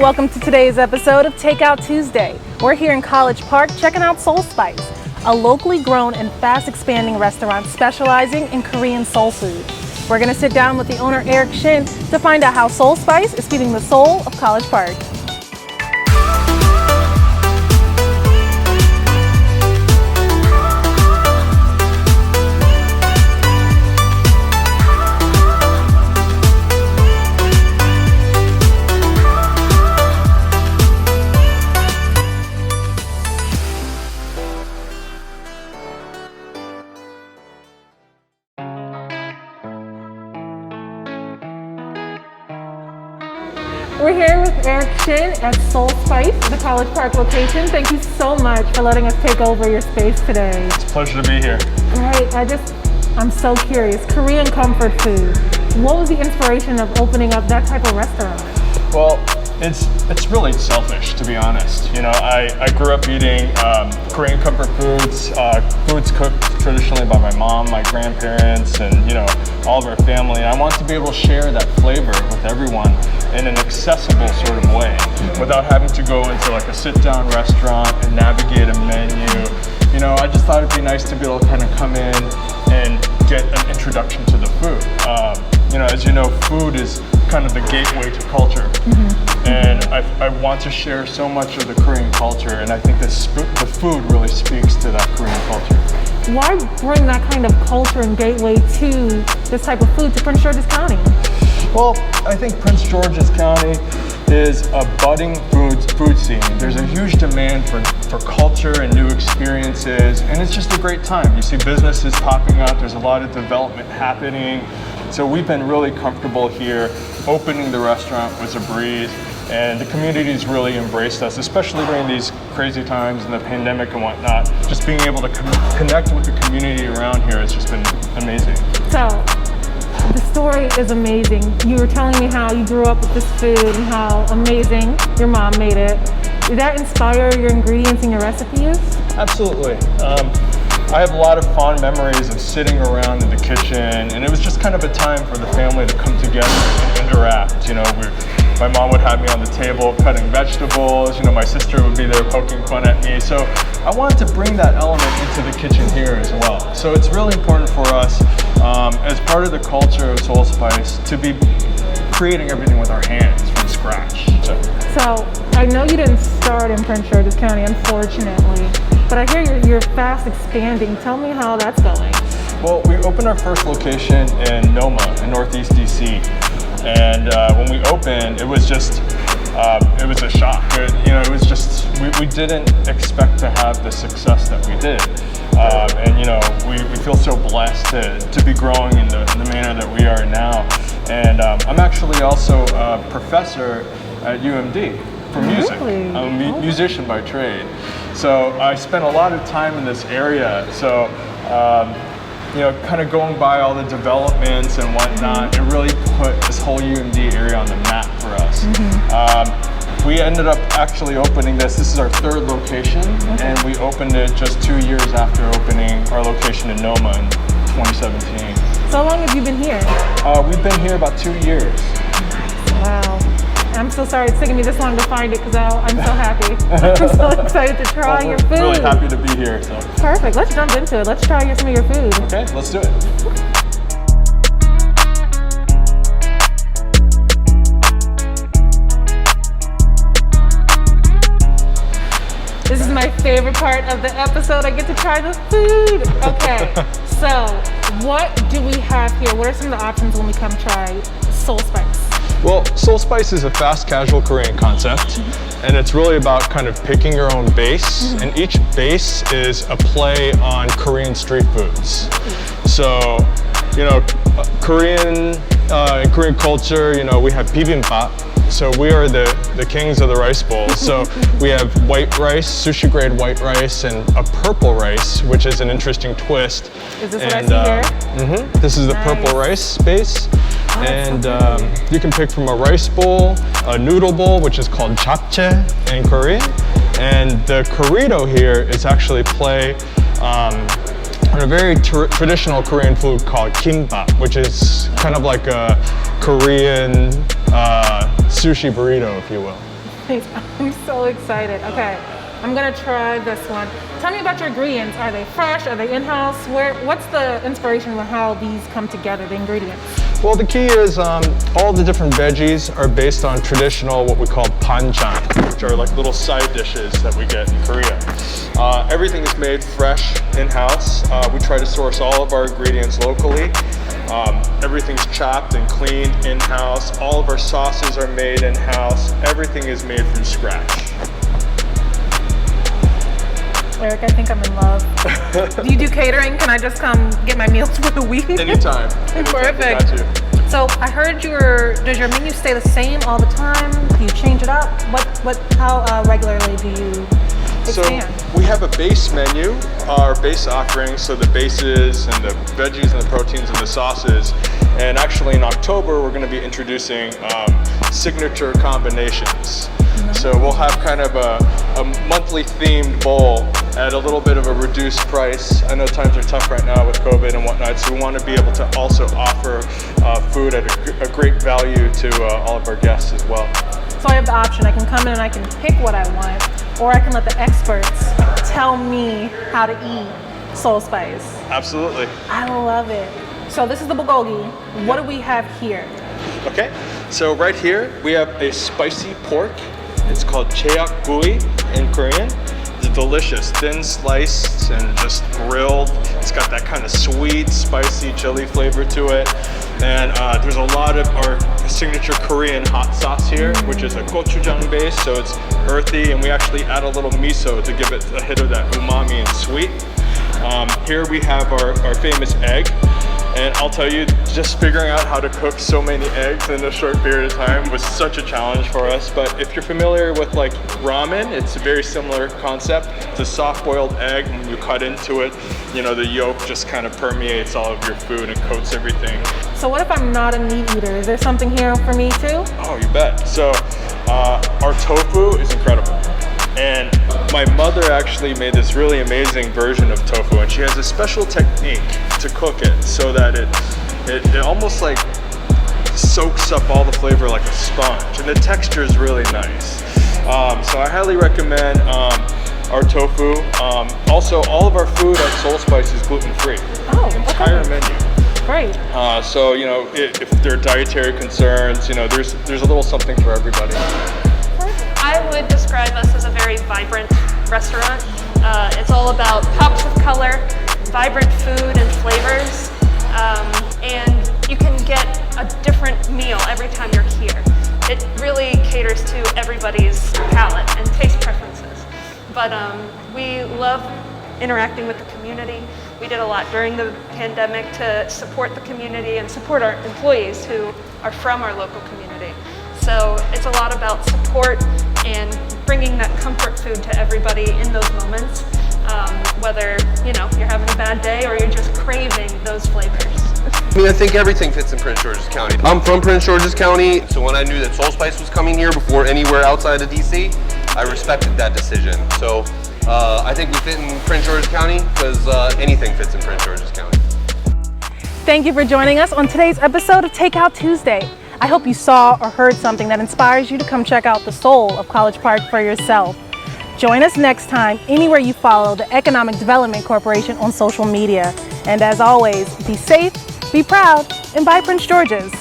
Welcome to today's episode of Takeout Tuesday. We're here in College Park checking out Seoul Spice, a locally grown and fast expanding restaurant specializing in Korean soul food. We're going to sit down with the owner Eric Shin to find out how Seoul Spice is feeding the soul of College Park. We're here with Eric Shin at Seoul Spice, the College Park location. Thank you so much for letting us take over your space today. It's a pleasure to be here. Right, I'm so curious. Korean comfort food. What was the inspiration of opening up that type of restaurant? Well, it's really selfish, to be honest. You know, I grew up eating Korean comfort foods, foods cooked traditionally by my mom, my grandparents, and all of our family. And I want to be able to share that flavor with everyone in an accessible sort of way, without having to go into like a sit-down restaurant and navigate a menu. I just thought it'd be nice to be able to kind of come in and get an introduction to the food. As you know, food is kind of the gateway to culture. And I want to share so much of the Korean culture, and I think the food really speaks to that Korean culture. Why bring that kind of culture and gateway to this type of food to Prince George's County? Well, I think Prince George's County is a budding food scene. There's a huge demand for culture and new experiences, and it's just a great time. You see businesses popping up, there's a lot of development happening. So we've been really comfortable here. Opening the restaurant was a breeze, and the community's really embraced us, especially during these crazy times and the pandemic and whatnot. Just being able to connect with the community around here has just been amazing. So, the story is amazing. You were telling me how you grew up with this food and how amazing your mom made it. Did that inspire your ingredients and your recipes? Absolutely. I have a lot of fond memories of sitting around in the kitchen, and it was just kind of a time for the family to come together and interact. My mom would have me on the table cutting vegetables, my sister would be there poking fun at me. So I wanted to bring that element into the kitchen here as well. So it's really important for us, as part of the culture of Seoul Spice, to be creating everything with our hands from scratch. So I know you didn't start in Prince George's County, unfortunately, but I hear you're fast expanding. Tell me how that's going. Well, we opened our first location in Noma, in Northeast DC. And when we opened, it was just, it was a shock. It was just, we didn't expect to have the success that we did. We feel so blessed to be growing in the manner that we are now. And I'm actually also a professor at UMD for music. Really? I'm a musician by trade. So I spent a lot of time in this area. So, kind of going by all the developments and whatnot, it really put this whole UMD area on the map for us. We ended up actually opening this is our third location, and we opened it just 2 years after opening our location in Noma in 2017. So how long have you been here? We've been here about 2 years. Wow. I'm so sorry it's taking me this long to find it because I'm so happy. I'm so excited to try your food. Really happy to be here. So. Perfect. Let's jump into it. Let's try some of your food. Okay, let's do it. This is my favorite part of the episode. I get to try the food. Okay, so what do we have here? What are some of the options when we come try Seoul Spice? Well, Seoul Spice is a fast casual Korean concept, and it's really about kind of picking your own base, and each base is a play on Korean street foods. So, Korean culture, we have bibimbap. So we are the kings of the rice bowl. So we have white rice, sushi grade white rice, and a purple rice, which is an interesting twist. Is this what I see here? This is the purple rice base. And you can pick from a rice bowl, a noodle bowl, which is called japchae in Korean. And the Korito here is actually play on a very traditional Korean food called Kimbap, which is kind of like a Korean sushi burrito, if you will. I'm so excited. Okay, I'm gonna try this one. Tell me about your ingredients. Are they fresh? Are they in-house? What's the inspiration of how these come together, the ingredients? Well, the key is all the different veggies are based on traditional, what we call banchan, which are like little side dishes that we get in Korea. Everything is made fresh in-house. We try to source all of our ingredients locally. Everything's chopped and cleaned in-house. All of our sauces are made in-house. Everything is made from scratch. Eric, I think I'm in love. Do you do catering? Can I just come get my meals for the week? Anytime. Perfect. Got you. So I heard does your menu stay the same all the time? Do you change it up? How regularly do you expand? So we have a base menu, our base offerings, so the bases and the veggies and the proteins and the sauces. And actually in October, we're going to be introducing signature combinations. So we'll have kind of a monthly themed bowl at a little bit of a reduced price. I know times are tough right now with COVID and whatnot, so we want to be able to also offer food at a great value to all of our guests as well. So I have the option. I can come in and I can pick what I want, or I can let the experts tell me how to eat Seoul Spice. Absolutely. I love it. So this is the bulgogi. What do we have here? Okay, so right here we have a spicy pork. It's called cheokgui in Korean. It's delicious, thin sliced and just grilled. It's got that kind of sweet, spicy chili flavor to it. And there's a lot of our signature Korean hot sauce here, which is a gochujang base, so it's earthy, and we actually add a little miso to give it a hit of that umami and sweet. Here we have our famous egg. And I'll tell you, just figuring out how to cook so many eggs in a short period of time was such a challenge for us. But if you're familiar with like ramen, it's a very similar concept. It's a soft-boiled egg, and when you cut into it, you know, the yolk just kind of permeates all of your food and coats everything. So what if I'm not a meat eater? Is there something here for me too? Oh, you bet. So our tofu is incredible. And my mother actually made this really amazing version of tofu, and she has a special technique to cook it so that it almost like soaks up all the flavor like a sponge, and the texture is really nice. So I highly recommend our tofu. Also, all of our food at Seoul Spice is gluten-free. Oh, entire menu. Great. So you know, if there are dietary concerns, you know, there's a little something for everybody. I would describe us as a very vibrant restaurant. It's all about pops of color, vibrant food and flavors, and you can get a different meal every time you're here. It really caters to everybody's palate and taste preferences. But we love interacting with the community. We did a lot during the pandemic to support the community and support our employees who are from our local community. So it's a lot about support and bringing that comfort food to everybody in those moments, whether you know you're having a bad day or you're just craving those flavors. I mean, I think everything fits in Prince George's County. I'm from Prince George's County, so when I knew that Seoul Spice was coming here before anywhere outside of DC, I respected that decision. So I think we fit in Prince George's County because anything fits in Prince George's County. Thank you for joining us on today's episode of Takeout Tuesday. I hope you saw or heard something that inspires you to come check out the soul of College Park for yourself. Join us next time anywhere you follow the Economic Development Corporation on social media. And as always, be safe, be proud, and buy Prince George's.